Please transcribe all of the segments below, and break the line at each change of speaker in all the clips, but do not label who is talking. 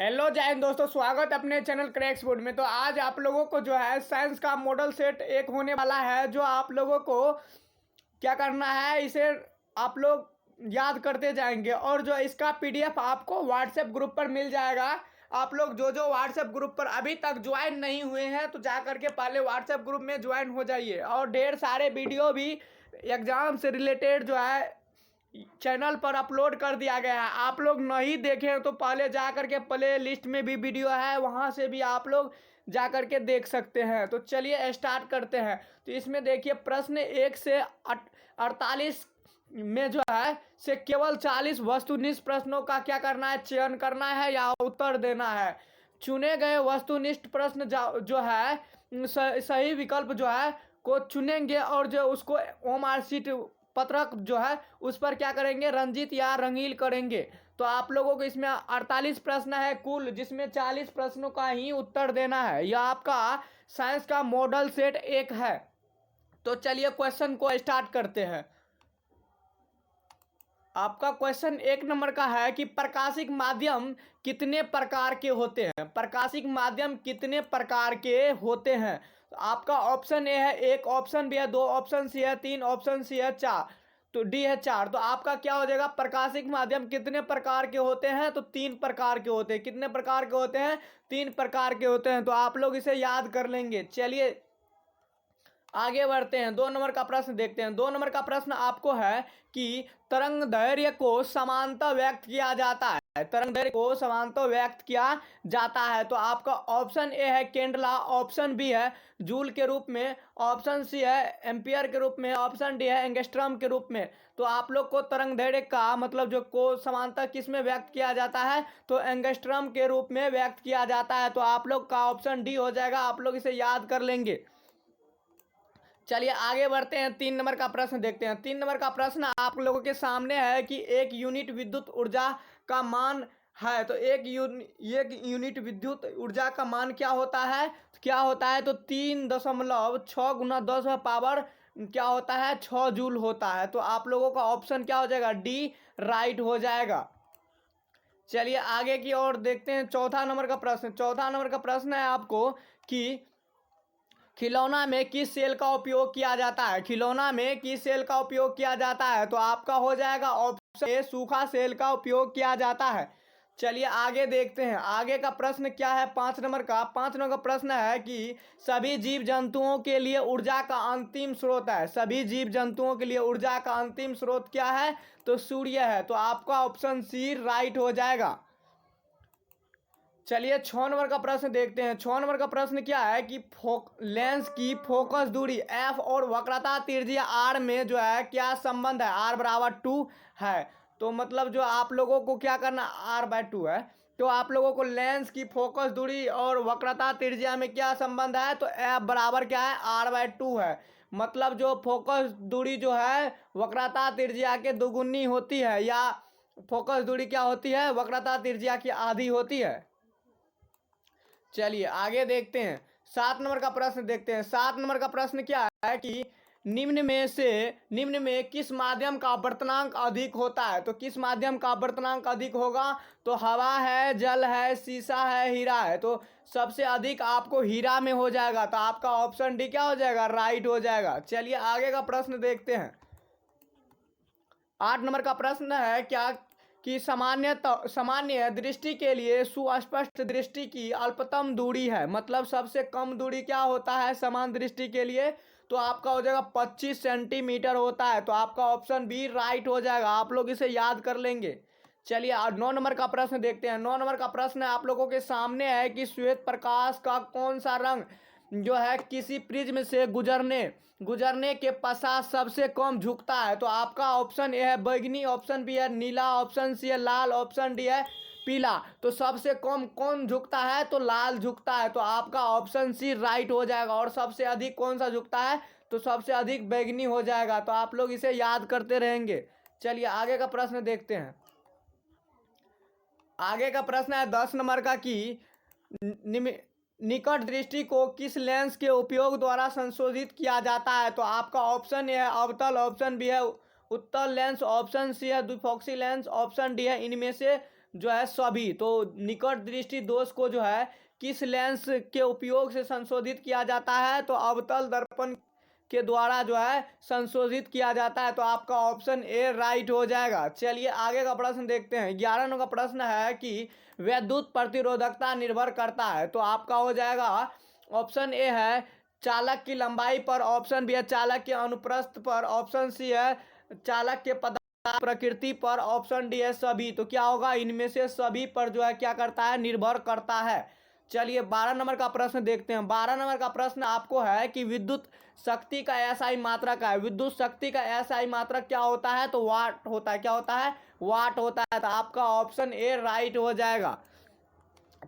Hello जय हिंद दोस्तों, स्वागत है अपने चैनल क्रैक्स बोर्ड में। तो आज आप लोगों को जो है साइंस का मॉडल सेट एक होने वाला है, जो आप लोगों को क्या करना है, इसे आप लोग याद करते जाएंगे और जो इसका पीडीएफ आपको व्हाट्सएप ग्रुप पर मिल जाएगा। आप लोग जो जो व्हाट्सएप ग्रुप पर अभी तक ज्वाइन नहीं हुए हैं तो जा करके पहले व्हाट्सएप ग्रुप में ज्वाइन हो जाइए। और ढेर सारे वीडियो भी एग्जाम से रिलेटेड जो है चैनल पर अपलोड कर दिया गया है। आप लोग नहीं देखें तो पहले जा करके प्ले लिस्ट में भी वीडियो है, वहां से भी आप लोग जा करके देख सकते हैं। तो चलिए स्टार्ट करते हैं। तो इसमें देखिए प्रश्न 1 से 48 में जो है से केवल 40 वस्तुनिष्ठ प्रश्नों का क्या करना है, चयन करना है या उत्तर देना है। चुने गए वस्तुनिष्ठ प्रश्न जो है सही विकल्प जो है को चुनेंगे और जो उसको ओमआर सीट पत्रक जो है उस पर क्या करेंगे, रंजित या रंगील करेंगे। तो आप लोगों को इसमें 48 प्रश्न है कुल, जिसमें 40 प्रश्नों का ही उत्तर देना है। यह आपका साइंस का मॉडल सेट एक है। तो चलिए क्वेश्चन को स्टार्ट करते हैं। आपका क्वेश्चन 1 नंबर का है कि प्रकाशिक माध्यम कितने प्रकार के होते हैं। प्रकाशिक माध्यम कितने प्रकार के होते हैं। तो आपका ऑप्शन ए है 1, ऑप्शन बी है 2, ऑप्शन सी है 3, ऑप्शन सी है 4, तो डी है 4। तो आपका क्या हो जाएगा, प्रकाशिक माध्यम कितने प्रकार के होते हैं, तो 3 प्रकार के होते हैं। कितने प्रकार के होते हैं, 3 प्रकार के होते हैं। तो आप लोग इसे याद कर लेंगे। चलिए आगे बढ़ते हैं। 2 नंबर का प्रश्न देखते हैं। 2 नंबर का प्रश्न आपको है कि तरंग दैर्घ्य को समानता व्यक्त किया जाता है। तरंग दैर्घ्य को समानता व्यक्त किया जाता है। तो आपका ऑप्शन ए है केंडला, ऑप्शन बी है जूल के रूप में, ऑप्शन सी है एम्पियर के रूप में, ऑप्शन डी है एंगस्ट्रॉम के रूप में। तो आप लोग को तरंग दैर्घ्य का मतलब जो को समानता किस में व्यक्त किया जाता है, तो एंगस्ट्रॉम के रूप में व्यक्त किया जाता है। तो आप लोग का ऑप्शन डी हो जाएगा। आप लोग इसे याद कर लेंगे। चलिए आगे बढ़ते हैं। 3 नंबर का प्रश्न देखते हैं। 3 नंबर का प्रश्न आप लोगों के सामने है कि 1 यूनिट विद्युत ऊर्जा का मान है। तो एक यूनिट विद्युत ऊर्जा का मान क्या होता है, तो 3.6 गुना 10 पावर क्या होता है, 6 जूल होता है। तो आप लोगों का ऑप्शन क्या हो जाएगा, डी राइट हो जाएगा। चलिए आगे की ओर देखते हैं। 4था नंबर का प्रश्न। 4था नंबर का प्रश्न है आपको कि खिलौना में किस सेल का उपयोग किया जाता है। खिलौना में किस सेल का उपयोग किया जाता है। तो आपका हो जाएगा ऑप्शन ए, सूखा सेल का उपयोग किया जाता है। चलिए आगे देखते हैं। आगे का प्रश्न क्या है, 5 नंबर का। 5 नंबर का प्रश्न है कि सभी जीव जंतुओं के लिए ऊर्जा का अंतिम स्रोत है। सभी जीव जंतुओं के लिए ऊर्जा का अंतिम स्रोत क्या है, तो सूर्य है। तो आपका ऑप्शन सी राइट हो जाएगा। चलिए 6 नंबर का प्रश्न देखते हैं। 6 नंबर का प्रश्न क्या है कि लेंस की फोकस दूरी एफ और वक्रता त्रिज्या आर में जो है क्या संबंध है, आर बराबर 2 है। तो मतलब जो आप लोगों को क्या करना, r/2 है। तो आप लोगों को लेंस की फोकस दूरी और वक्रता त्रिज्या में क्या संबंध है, तो एफ बराबर क्या है, r/2 है। मतलब जो फोकस दूरी जो है वक्रता त्रिज्या के दोगुनी होती है, या फोकस दूरी क्या होती है, वक्रता त्रिज्या की आधी होती है। चलिए आगे देखते हैं। 7 नंबर का प्रश्न देखते हैं। 7 नंबर का प्रश्न क्या है कि निम्न में किस माध्यम का आवर्तनांक अधिक होता है। तो किस माध्यम का आवर्तनांक अधिक होगा, तो हवा है, जल है, शीशा है, हीरा है। तो सबसे अधिक आपको हीरा में हो जाएगा। तो आपका ऑप्शन डी क्या हो जाएगा, राइट हो जाएगा। चलिए आगे का प्रश्न देखते हैं। 8 नंबर का प्रश्न है क्या कि सामान्य दृष्टि के लिए सुस्पष्ट दृष्टि की अल्पतम दूरी है। मतलब सबसे कम दूरी क्या होता है समान दृष्टि के लिए, तो आपका हो जाएगा 25 सेंटीमीटर होता है। तो आपका ऑप्शन बी राइट हो जाएगा। आप लोग इसे याद कर लेंगे। चलिए 9 नंबर का प्रश्न देखते हैं। 9 नंबर का प्रश्न आप लोगों के सामने है कि श्वेत प्रकाश का कौन सा रंग जो है किसी प्रिज्म से गुजरने के पश्चात सबसे कम झुकता है। तो आपका ऑप्शन ए है बैगनी, ऑप्शन बी है नीला, ऑप्शन सी है लाल, ऑप्शन डी है पीला। तो सबसे कम कौन झुकता है, तो लाल झुकता है। तो आपका ऑप्शन सी राइट हो जाएगा। और सबसे अधिक कौन सा झुकता है, तो सबसे अधिक बैगनी हो जाएगा। तो आप लोग इसे याद करते रहेंगे। चलिए आगे का प्रश्न देखते हैं। आगे का प्रश्न है 10 नंबर का कि निकट दृष्टि को किस लेंस के उपयोग द्वारा संशोधित किया जाता है। तो आपका ऑप्शन ए है अवतल, ऑप्शन बी है उत्तल लेंस, ऑप्शन सी है द्विफोक्सी लेंस, ऑप्शन डी है इनमें से जो है सभी। तो निकट दृष्टि दोष को जो है किस लेंस के उपयोग से संशोधित किया जाता है? तो अवतल दर्पण के द्वारा जो है संशोधित किया जाता है। तो आपका ऑप्शन ए राइट हो जाएगा। चलिए आगे का प्रश्न देखते हैं। 11 नंबर का प्रश्न है कि विद्युत प्रतिरोधकता निर्भर करता है। तो आपका हो जाएगा ऑप्शन ए है चालक की लंबाई पर, ऑप्शन बी है चालक के अनुप्रस्थ पर, ऑप्शन सी है चालक के पदार्थ प्रकृति पर, ऑप्शन डी है सभी। तो क्या होगा? इनमें से सभी पर जो है क्या करता है? निर्भर करता है। चलिए 12 नंबर का प्रश्न देखते हैं। 12 नंबर का प्रश्न आपको है कि विद्युत शक्ति का एसआई मात्रक क्या है? विद्युत शक्ति का एसआई मात्रक क्या होता है? तो वाट होता है। क्या होता है? वाट होता है। तो आपका ऑप्शन ए राइट हो जाएगा।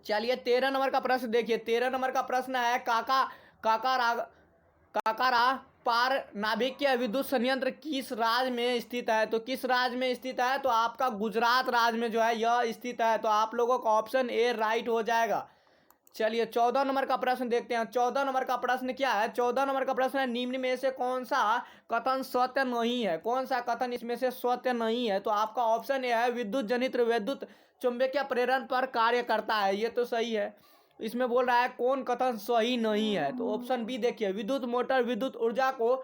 चलिए 13 नंबर का प्रश्न देखिए। 13 नंबर का प्रश्न है काकारा पार नाभिकीय विद्युत संयंत्र किस राज्य में स्थित है? तो किस राज्य में स्थित है? तो आपका गुजरात राज्य में जो है यह स्थित है। तो आप लोगों का ऑप्शन ए राइट हो जाएगा। चलिए 14 नंबर का प्रश्न देखते हैं। 14 नंबर का प्रश्न क्या है? 14 नंबर का प्रश्न है निम्न में से कौन सा कथन सत्य नहीं है? कौन सा कथन इसमें से सत्य नहीं है? तो आपका ऑप्शन ए है विद्युत जनित्र विद्युत चुंबकीय प्रेरण पर कार्य करता है। ये तो सही है। इसमें बोल रहा है कौन कथन सही नहीं है? तो ऑप्शन बी देखिए, विद्युत मोटर विद्युत ऊर्जा को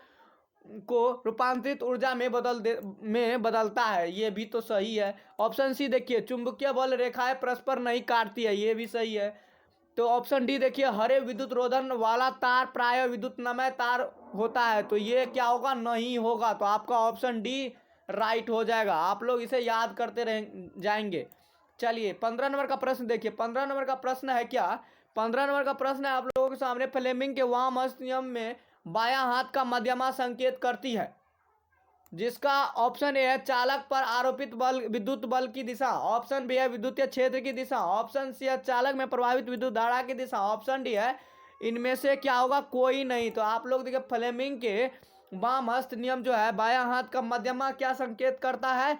रूपांतरित ऊर्जा में बदलता है। ये भी तो सही है। ऑप्शन सी देखिए, चुंबकीय बल रेखाएं परस्पर नहीं काटती है। ये भी सही है। तो ऑप्शन डी देखिए, हरे विद्युत रोधन वाला तार प्राय विद्युतमय तार होता है। तो ये क्या होगा? नहीं होगा। तो आपका ऑप्शन डी राइट हो जाएगा। आप लोग इसे याद करते रह जाएंगे। चलिए 15 नंबर का प्रश्न देखिए। 15 नंबर का प्रश्न है क्या? 15 नंबर का प्रश्न है आप लोगों के सामने, फ्लेमिंग के वाम हस्त नियम में बायां हाथ का मध्यमा संकेत करती है, जिसका ऑप्शन ए है चालक पर आरोपित बल विद्युत बल की दिशा, ऑप्शन बी है विद्युतीय क्षेत्र की दिशा, ऑप्शन सी है चालक में प्रभावित विद्युत धारा की दिशा, ऑप्शन डी है इनमें से क्या होगा? कोई नहीं। तो आप लोग देखिए, फ्लेमिंग के वाम हस्त नियम जो है बायां हाथ का मध्यमा क्या संकेत करता है?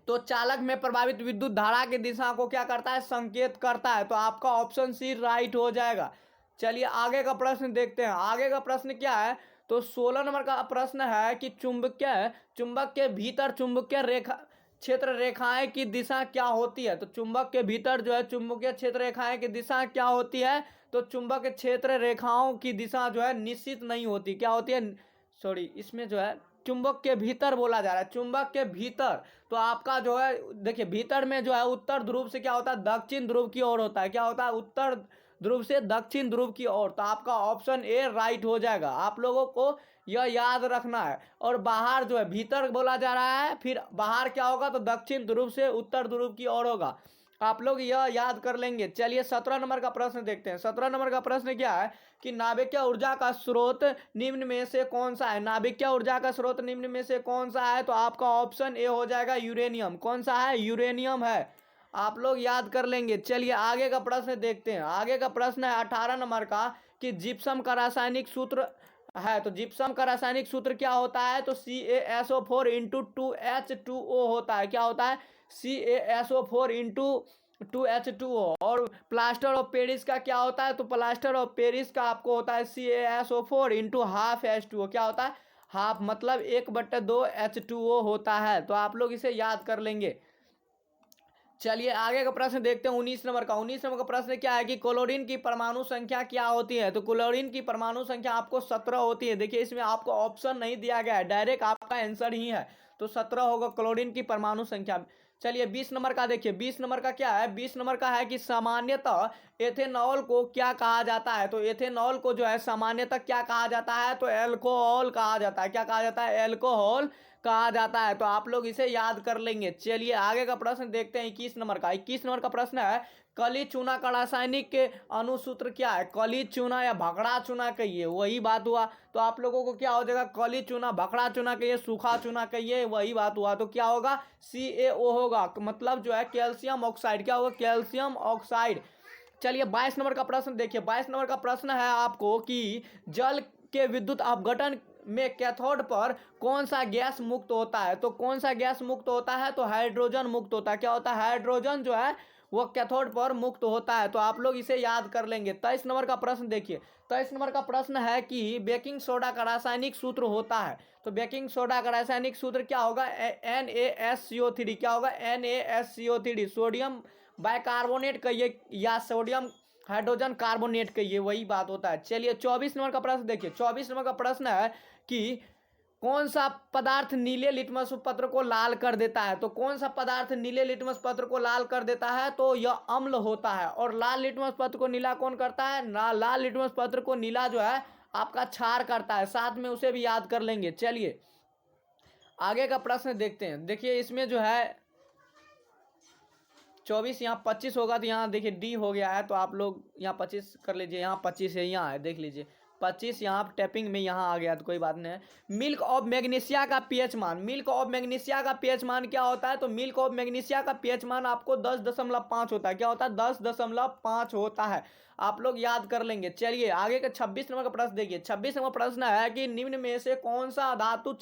तो चालक में प्रभावित विद्युत धारा की दिशा को क्या करता है? संकेत करता है। तो आपका ऑप्शन सी राइट हो जाएगा। चलिए आगे का प्रश्न देखते हैं। आगे का प्रश्न क्या है? तो 16 नंबर का प्रश्न है कि चुंबक के भीतर चुंबकीय रेखा क्षेत्र रेखाएं की दिशा क्या होती है? तो चुंबक के भीतर जो है चुंबकीय क्षेत्र रेखाएं की दिशा क्या होती है? तो चुंबक क्षेत्र रेखाओं की दिशा जो है निश्चित नहीं होती। क्या होती है? सॉरी, इसमें जो है चुंबक के भीतर बोला जा रहा है, चुंबक के भीतर। तो आपका जो है देखिए, भीतर में जो है उत्तर ध्रुव से क्या होता है? दक्षिण ध्रुव की ओर होता है। क्या होता है? उत्तर ध्रुव से दक्षिण ध्रुव की ओर। तो आपका ऑप्शन ए राइट हो जाएगा। आप लोगों को यह याद रखना है। और बाहर जो है भीतर बोला जा रहा है, फिर बाहर क्या होगा? तो दक्षिण ध्रुव से उत्तर ध्रुव की ओर होगा। आप लोग यह याद कर लेंगे। चलिए 17 नंबर का प्रश्न देखते हैं। 17 नंबर का प्रश्न क्या है कि नाभिकीय ऊर्जा का स्रोत निम्न में से कौन सा है? नाभिकीय ऊर्जा का स्रोत निम्न में से कौन सा है? तो आपका ऑप्शन ए हो जाएगा यूरेनियम। कौन सा है? यूरेनियम है। आप लोग याद कर लेंगे। चलिए आगे का प्रश्न देखते हैं। आगे का प्रश्न है 18 नंबर का कि जिप्सम का रासायनिक सूत्र है। तो जिप्सम का रासायनिक सूत्र क्या होता है? तो CaSO4 इंटू 2H2O होता है। क्या होता है? CaSO4 into 2H2O। और प्लास्टर ऑफ पेरिस का क्या होता है? तो प्लास्टर ऑफ पेरिस का आपको होता है CaSO4 इंटू हाफ H2O। क्या होता है? हाफ, मतलब 1/2 H2O होता है। तो आप लोग इसे याद कर लेंगे। चलिए आगे का प्रश्न देखते हैं 19 नंबर का। 19 नंबर का प्रश्न क्या है कि क्लोरीन की परमाणु संख्या क्या होती है? तो क्लोरीन की परमाणु संख्या आपको 17 होती है। देखिए इसमें आपको ऑप्शन नहीं दिया गया है, डायरेक्ट आपका आंसर ही है। तो 17 होगा क्लोरीन की परमाणु संख्या। चलिए 20 नंबर का देखिए। 20 नंबर का क्या है? 20 नंबर का है कि सामान्यतः एथेनॉल को क्या कहा जाता है? तो एथेनॉल को जो है सामान्यतः क्या कहा जाता है? तो एल्कोहल कहा जाता है। क्या कहा जाता है? एल्कोहल कहा जाता है। तो आप लोग इसे याद कर लेंगे। चलिए आगे का प्रश्न देखते हैं 21 नंबर का। 21 नंबर का प्रश्न है कली चूना का रासायनिक के अनुसूत्र क्या है? कली चूना या भकड़ा चूना कहिए, वही बात हुआ। तो आप लोगों को क्या हो जाएगा? कली चूना, भकड़ा चूना कहिए, सूखा चूना कहिए, वही बात हुआ। तो क्या होगा? CaO होगा, मतलब जो है कैल्शियम ऑक्साइड। क्या होगा? Calcium oxide. चलिए 22 नंबर का प्रश्न देखिए। 22 नंबर का प्रश्न है आपको कि जल के विद्युत अपघटन में कैथोड पर कौन सा गैस मुक्त होता है? तो कौन सा गैस मुक्त होता है? तो हाइड्रोजन मुक्त होता है। क्या होता है? हाइड्रोजन जो है वो कैथोड पर मुक्त होता है। तो आप लोग इसे याद कर लेंगे। 23 नंबर का प्रश्न देखिए। 23 नंबर का प्रश्न है कि बेकिंग सोडा का रासायनिक सूत्र होता है। तो बेकिंग सोडा का रासायनिक सूत्र क्या होगा? NaSCO3। क्या होगा? NaSCO3। सोडियम बाइकार्बोनेट कहिए या सोडियम हाइड्रोजन कार्बोनेट कहिए, वही बात होता है। चलिए 24 नंबर का प्रश्न देखिए। 24 नंबर का प्रश्न है कि कौन सा पदार्थ नीले लिटमस पत्र को लाल कर देता है? तो कौन सा पदार्थ नीले लिटमस पत्र को लाल कर देता है? तो यह अम्ल होता है। और लाल लिटमस पत्र को नीला कौन करता है? लाल लिटमस पत्र को नीला जो है आपका क्षार करता है। साथ में उसे भी याद कर लेंगे। चलिए आगे का प्रश्न देखते हैं। देखिए इसमें जो है 24, यहाँ 25 होगा तो यहाँ देखिए डी हो गया है, तो आप लोग यहाँ 25 कर लीजिए। यहाँ 25 है, यहाँ है, देख लीजिए 25 यहाँ टैपिंग में यहाँ आ गया तो कोई बात नहीं है। मिल्क ऑफ मैग्नीशिया का पीएच मान। मिल्क ऑफ मैग्नीशिया का पीएच मान क्या होता है? तो मिल्क ऑफ मैग्नीशिया का पीएच मान आपको 10.5 होता है। क्या होता है? 10.5 होता है। आप लोग याद कर लेंगे। चलिए आगे का 26 नंबर का प्रश्न देखिए। 26 नंबर प्रश्न है कि निम्न में से कौन सा धातु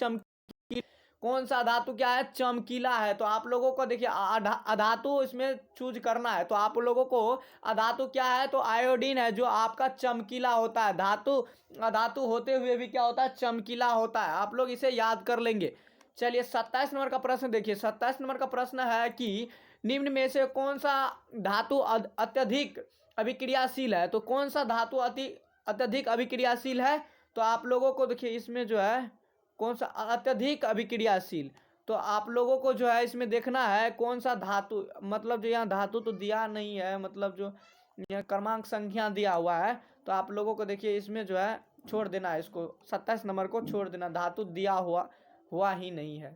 कौन सा धातु क्या है? चमकीला है। तो आप लोगों को देखिए अधातु इसमें चूज करना है। तो आप लोगों को अधातु क्या है? तो आयोडीन है, जो आपका चमकीला होता है। धातु अधातु होते हुए भी क्या होता है? चमकीला होता है। आप लोग इसे याद कर लेंगे। चलिए 27 नंबर का प्रश्न देखिए। 27 नंबर का प्रश्न है कि निम्न में से कौन सा धातु अत्यधिक अभिक्रियाशील है? तो कौन सा धातु अत्यधिक अभिक्रियाशील है? तो आप लोगों को देखिए इसमें जो है कौन सा अत्यधिक अभिक्रियाशील, तो आप लोगों को जो है इसमें देखना है कौन सा धातु, मतलब जो यहाँ धातु तो दिया नहीं है, मतलब जो यहाँ क्रमांक संख्या दिया हुआ है, तो आप लोगों को देखिए इसमें जो है छोड़ देना है, इसको 27 नंबर को छोड़ देना, धातु दिया हुआ ही नहीं है।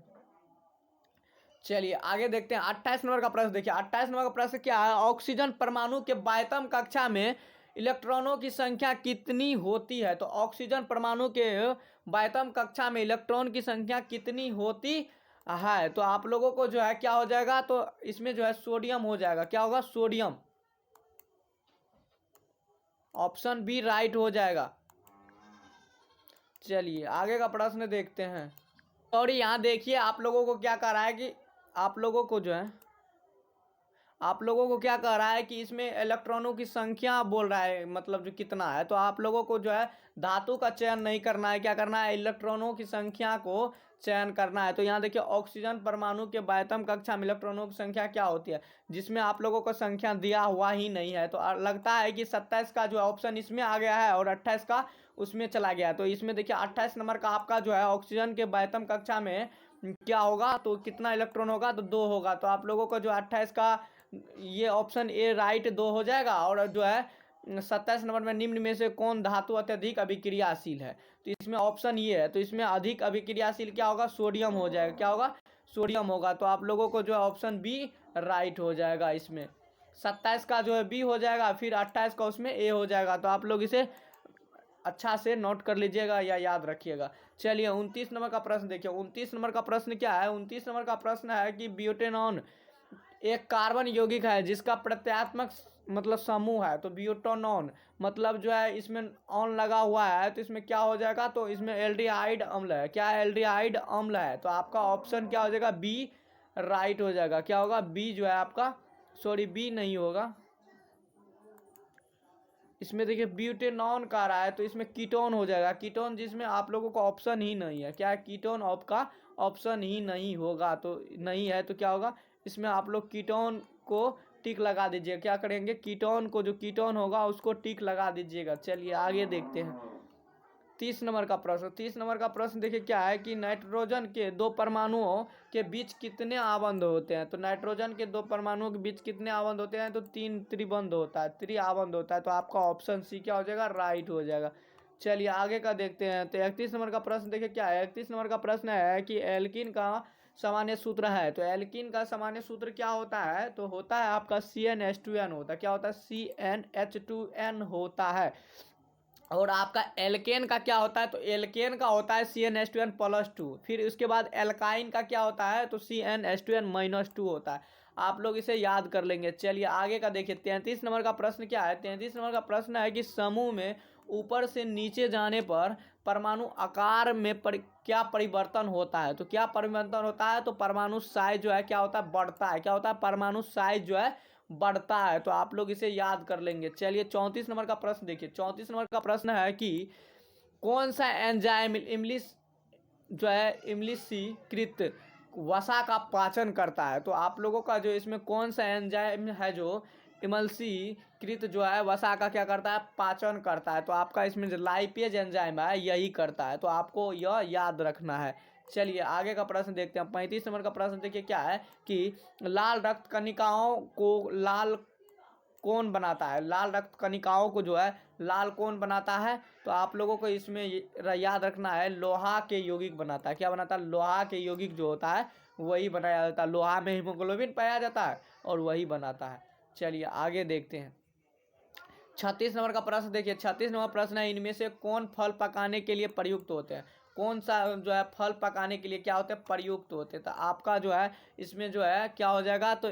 चलिए आगे देखते हैं 28 नंबर का प्रश्न देखिए। 28 नंबर का प्रश्न क्या है? ऑक्सीजन परमाणु के बाह्यतम कक्षा में इलेक्ट्रॉनों की संख्या कितनी होती है? तो ऑक्सीजन परमाणु के बाह्यतम कक्षा में इलेक्ट्रॉन की संख्या कितनी होती है? तो आप लोगों को जो है क्या हो जाएगा? तो इसमें जो है सोडियम हो जाएगा। क्या होगा? सोडियम। ऑप्शन बी राइट हो जाएगा। चलिए आगे का प्रश्न देखते हैं। और यहाँ देखिए आप लोगों को क्या कह रहा है कि आप लोगों को जो है आप लोगों को क्या कह रहा है कि इसमें इलेक्ट्रॉनों की संख्या बोल रहा है, मतलब जो कितना है। तो आप लोगों को जो है धातु का चयन नहीं करना है, क्या करना है? इलेक्ट्रॉनों की संख्या को चयन करना है। तो यहाँ देखिए ऑक्सीजन परमाणु के बाह्यतम कक्षा में इलेक्ट्रॉनों की संख्या क्या होती है, जिसमें आप लोगों को संख्या दिया हुआ ही नहीं है। तो लगता है कि 27 का जो ऑप्शन इसमें आ गया है और 28 का उसमें चला गया। तो इसमें देखिए 28 नंबर का आपका जो है ऑक्सीजन के बाह्यतम कक्षा में क्या होगा? तो कितना इलेक्ट्रॉन होगा? तो 2 होगा। तो आप लोगों को जो 28 का ये ऑप्शन ए राइट 2 हो जाएगा। और जो है 27 नंबर में निम्न में से कौन धातु अत्यधिक अभिक्रियाशील है? तो इसमें ऑप्शन ये है। तो इसमें अधिक अभिक्रियाशील क्या होगा? सोडियम हो जाएगा। क्या होगा? सोडियम होगा। तो आप लोगों को जो है ऑप्शन बी राइट हो जाएगा। इसमें 27 का जो है बी हो जाएगा, फिर 28 का उसमें ए हो जाएगा। तो आप लोग इसे अच्छा से नोट कर लीजिएगा या याद रखिएगा। चलिए 29 नंबर का प्रश्न देखिए। 29 नंबर का प्रश्न क्या है? 29 नंबर का प्रश्न है कि ब्यूटेनॉन एक कार्बन यौगिक है जिसका प्रत्यात्मक मतलब समूह है। तो ब्यूटेनॉन मतलब जो है इसमें ऑन लगा हुआ है, तो इसमें क्या हो जाएगा? तो इसमें एल्डिहाइड अम्ल है। क्या एल्डिहाइड अम्ल है? तो आपका ऑप्शन क्या हो जाएगा? बी राइट हो जाएगा। क्या होगा? बी जो है आपका, सॉरी बी नहीं होगा, इसमें देखिए ब्यूटेनॉन का रहा है, तो इसमें कीटोन हो जाएगा। कीटोन जिसमें आप लोगों का ऑप्शन ही नहीं है। क्या है? कीटोन आपका ऑप्शन ही नहीं होगा, तो नहीं है तो क्या होगा? इसमें आप लोग कीटोन को टिक लगा दीजिए। क्या करेंगे? कीटोन को, जो कीटोन होगा उसको टिक लगा दीजिएगा। चलिए आगे देखते हैं 30 नंबर का प्रश्न। 30 नंबर का प्रश्न देखिए क्या है कि नाइट्रोजन के 2 परमाणुओं के बीच कितने आबंध होते हैं? तो नाइट्रोजन के 2 परमाणुओं के बीच कितने आबंध होते हैं? तो 3 त्रिबंध होता है, त्रिआबंध होता है। तो आपका ऑप्शन सी क्या हो जाएगा? राइट हो जाएगा। चलिए आगे का देखते हैं। तो 31 नंबर का प्रश्न देखिए क्या है। 31 नंबर का प्रश्न है कि एल्किन का सामान्य सूत्र है। तो एल्किन का सामान्य सूत्र क्या होता है? तो होता है आपका CnH2n होता है। क्या होता है? CnH2n होता है। और आपका एल्केन का क्या होता है? तो एल्केन का होता है CnH2n+2। फिर उसके बाद एल्काइन का क्या होता है? तो CnH2n-2 होता है। आप लोग इसे याद कर लेंगे। चलिए आगे का देखिए 33 नंबर का प्रश्न क्या है। 33 नंबर का प्रश्न है कि समूह में ऊपर से नीचे जाने पर परमाणु आकार में क्या परिवर्तन होता है? तो क्या परिवर्तन होता है? तो परमाणु साइज जो है क्या होता है? बढ़ता है। क्या होता है? परमाणु साइज जो है बढ़ता है, तो आप लोग इसे याद कर लेंगे। चलिए 34 नंबर का प्रश्न देखिए। 34 नंबर का प्रश्न है कि कौन सा एंजाइम इमलिश जो है इमलिशीकृत वसा का पाचन करता है। तो आप लोगों का जो इसमें कौन सा एंजाइम है जो इमल्सीकृत जो है वसा का क्या करता है, पाचन करता है। तो आपका इसमें जो लाइपेज एंजाइम है यही करता है, तो आपको यह याद रखना है। चलिए आगे का प्रश्न देखते हैं। 35 नंबर का प्रश्न देखिए क्या है कि लाल रक्त कणिकाओं को लाल कौन बनाता है। लाल रक्त कणिकाओं को जो है लाल कौन बनाता है। तो आप लोगों को इसमें याद रखना है लोहा के यौगिक बनाता है। क्या बनाता है, लोहा के यौगिक जो होता है वही बनाया जाता है। लोहा में हीमोग्लोबिन पाया जाता है और वही बनाता है। चलिए आगे देखते हैं। 36 नंबर का प्रश्न देखिए। 36 नंबर प्रश्न है इनमें से कौन फल पकाने के लिए प्रयुक्त होते हैं। कौन सा जो है फल पकाने के लिए क्या होते हैं, प्रयुक्त होते हैं। तो आपका जो है इसमें जो है क्या हो जाएगा, तो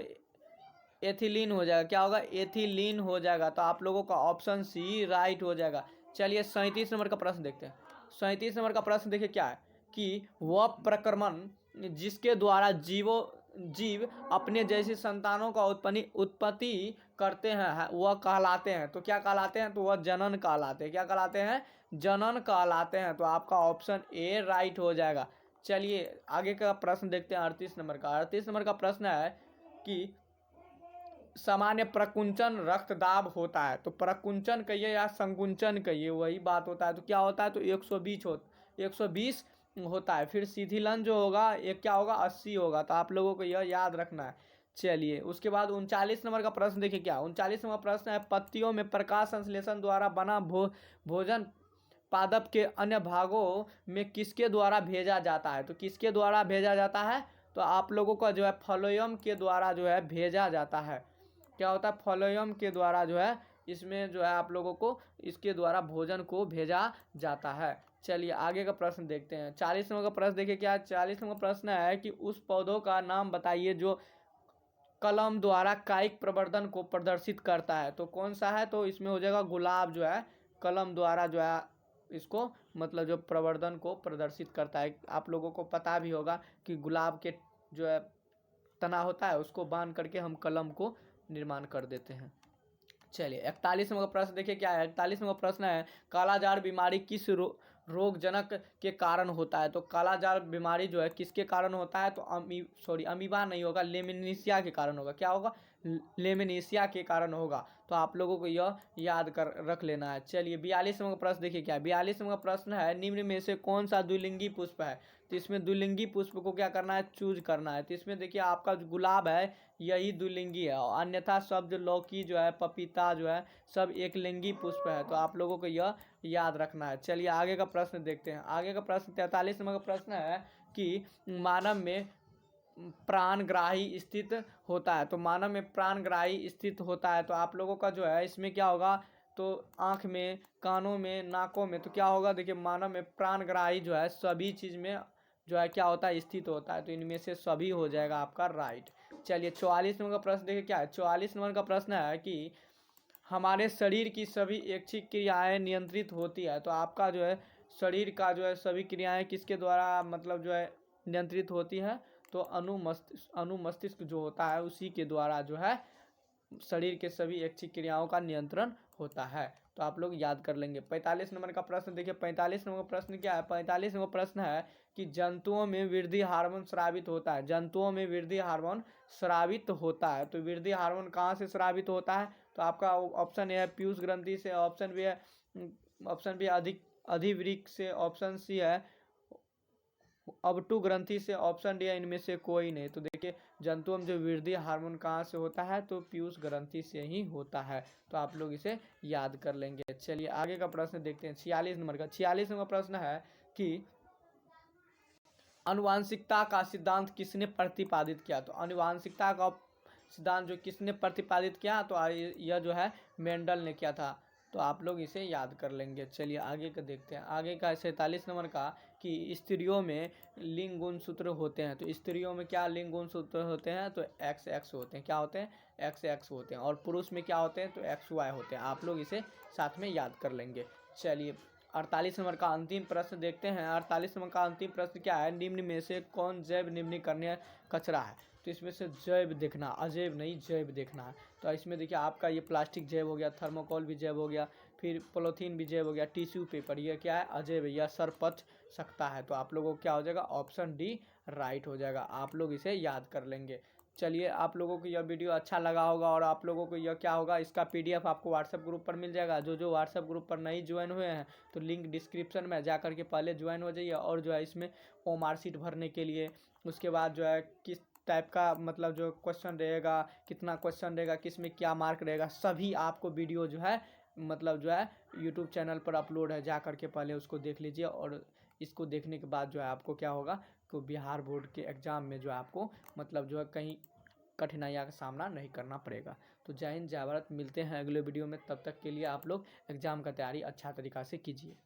एथिलीन हो जाएगा। क्या होगा, एथिलीन हो जाएगा। तो आप लोगों का ऑप्शन सी राइट हो जाएगा। चलिए 37 नंबर का प्रश्न देखते हैं। 37 नंबर का प्रश्न देखिए क्या है कि वह प्रक्रमण जिसके द्वारा जीव अपने जैसी संतानों का उत्पत्ति करते हैं वह कहलाते हैं। तो क्या कहलाते हैं, तो वह जनन कहलाते हैं। क्या कहलाते हैं, जनन कहलाते हैं। तो आपका ऑप्शन ए राइट हो जाएगा। चलिए आगे का प्रश्न देखते हैं 38 नंबर का। 38 नंबर का प्रश्न है कि सामान्य प्रकुंचन रक्तदाब होता है। तो प्रकुंचन कहिए या संकुंचन कहिए वही बात होता है। तो क्या होता है, तो 120 होता है। फिर शिथिलन जो होगा एक क्या होगा, 80 होगा। तो आप लोगों को यह याद रखना है। चलिए उसके बाद 39 नंबर का प्रश्न देखिए क्या। 39 नंबर प्रश्न है पत्तियों में प्रकाश संश्लेषण द्वारा बना भोजन पादप के अन्य भागों में किसके द्वारा भेजा जाता है। तो किसके द्वारा भेजा जाता है, तो आप लोगों का जो है फ्लोएम के द्वारा जो है भेजा जाता है। क्या होता है, फ्लोएम के द्वारा जो है इसमें जो है आप लोगों को इसके द्वारा भोजन को भेजा जाता है। चलिए आगे का प्रश्न देखते हैं। 40 नंबर का प्रश्न देखिए क्या। 40 नंबर प्रश्न है कि उस पौधों का नाम बताइए जो कलम द्वारा कायिक प्रवर्धन को प्रदर्शित करता है। तो कौन सा है, तो इसमें हो जाएगा गुलाब जो है कलम द्वारा जो है इसको मतलब जो प्रवर्धन को प्रदर्शित करता है। आप लोगों को पता भी होगा कि गुलाब के जो है तना होता है उसको बांध करके हम कलम को निर्माण कर देते हैं। चलिए 41 नंबर प्रश्न देखिए क्या है। 41 नंबर प्रश्न है कालाजार बीमारी किस रोगजनक के कारण होता है। तो कालाजार बीमारी जो है किसके कारण होता है, तो अमीबा नहीं होगा, लेमिनेसिया के कारण होगा। क्या होगा, लेमिनेसिया के कारण होगा। तो आप लोगों को यह याद कर रख लेना है। चलिए 42 नंबर प्रश्न देखिए क्या है। 42 नंबर प्रश्न है निम्न में से कौन सा द्विलिंगी पुष्प है। तो इसमें द्विलिंगी पुष्प को क्या करना है, चूज करना है। तो इसमें देखिए आपका जो गुलाब है यही द्विलिंगी है, और अन्यथा सब जो लौकी जो है पपीता जो है सब एक लिंगी पुष्प है। तो आप लोगों को यह याद रखना है। चलिए आगे का प्रश्न देखते हैं। आगे का प्रश्न 43 नंबर का प्रश्न है कि मानव में प्राणग्राही स्थित होता है। तो मानव में प्राणग्राही स्थित होता है। तो आप लोगों का जो है इसमें क्या होगा, तो आँख में, कानों में, नाकों में। तो क्या होगा, देखिए मानव में प्राणग्राही जो है सभी चीज़ में जो है क्या होता है, स्थित होता है। तो इनमें से सभी हो जाएगा आपका राइट। चलिए 44 नंबर का प्रश्न देखिए क्या है। 44 नंबर का प्रश्न है कि हमारे शरीर की सभी ऐच्छिक क्रियाएं नियंत्रित होती है। तो आपका जो है शरीर का जो है सभी क्रियाएं किसके द्वारा मतलब जो है नियंत्रित होती है, तो अनुमस्तिष्क जो होता है उसी के द्वारा जो है शरीर के सभी ऐच्छिक क्रियाओं का नियंत्रण होता है। तो आप लोग याद कर लेंगे। 45 नंबर का प्रश्न देखिए। 45 नंबर प्रश्न क्या है। 45 नंबर प्रश्न है कि जंतुओं में वृद्धि हार्मोन स्रावित होता है। जंतुओं में वृद्धि हार्मोन स्रावित होता है। तो वृद्धि हार्मोन कहाँ से स्रावित होता है, तो आपका ऑप्शन ए है पीयूष ग्रंथि से, ऑप्शन बी अधिवृक्क से, ऑप्शन सी है अबटू ग्रंथि से, ऑप्शन डी है इनमें से कोई नहीं। तो देखिए जंतुओं में जो वृद्धि हार्मोन कहाँ से होता है, तो पीयूष ग्रंथि से ही होता है। तो आप लोग इसे याद कर लेंगे। चलिए आगे का प्रश्न देखते हैं 46 नंबर का। 46 नंबर प्रश्न है कि आनुवांशिकता का सिद्धांत किसने प्रतिपादित किया। तो आनुवांशिकता का सिद्धांत जो किसने प्रतिपादित किया, तो यह जो है मेंडल ने किया था। तो आप लोग इसे याद कर लेंगे। चलिए आगे का देखते हैं। आगे का 47 नंबर का कि स्त्रियों में लिंग गुणसूत्र होते हैं। तो स्त्रियों में क्या लिंग गुणसूत्र होते हैं, तो XX होते हैं। क्या होते हैं, XX होते हैं। और पुरुष में क्या होते हैं, तो XY होते हैं। आप लोग इसे साथ में याद कर लेंगे। चलिए 48 नंबर का अंतिम प्रश्न देखते हैं। 48 नंबर का अंतिम प्रश्न क्या है, निम्न में से कौन जैव निम्नीकरणीय कचरा है। तो इसमें से जैव देखना, अजैव नहीं जैव देखना है। तो इसमें देखिए आपका ये प्लास्टिक जैव हो गया, थर्मोकोल भी जैव हो गया, फिर पॉलीथीन भी जैव हो गया, टिश्यू पेपर ये क्या है अजैव, या सर पच सकता है। तो आप लोगों को क्या हो जाएगा ऑप्शन डी राइट हो जाएगा, आप लोग इसे याद कर लेंगे। चलिए आप लोगों को यह वीडियो अच्छा लगा होगा और आप लोगों को यह क्या होगा इसका पीडीएफ आपको व्हाट्सएप ग्रुप पर मिल जाएगा। जो व्हाट्सएप ग्रुप पर नहीं ज्वाइन हुए हैं तो लिंक डिस्क्रिप्शन में जा करके पहले ज्वाइन हो जाइए। और जो है इसमें ओमार सीट भरने के लिए, उसके बाद जो है किस टाइप का मतलब जो क्वेश्चन रहेगा, कितना क्वेश्चन रहेगा, किस में क्या मार्क रहेगा, सभी आपको वीडियो जो है मतलब जो है यूट्यूब चैनल पर अपलोड है, जा करके पहले उसको देख लीजिए। और इसको देखने के बाद जो है आपको क्या होगा कि बिहार बोर्ड के एग्ज़ाम में जो है आपको मतलब जो है कहीं कठिनाइयों का सामना नहीं करना पड़ेगा। तो जय हिंद जय भारत, मिलते हैं अगले वीडियो में, तब तक के लिए आप लोग एग्ज़ाम का तैयारी अच्छा तरीक़ा से कीजिए।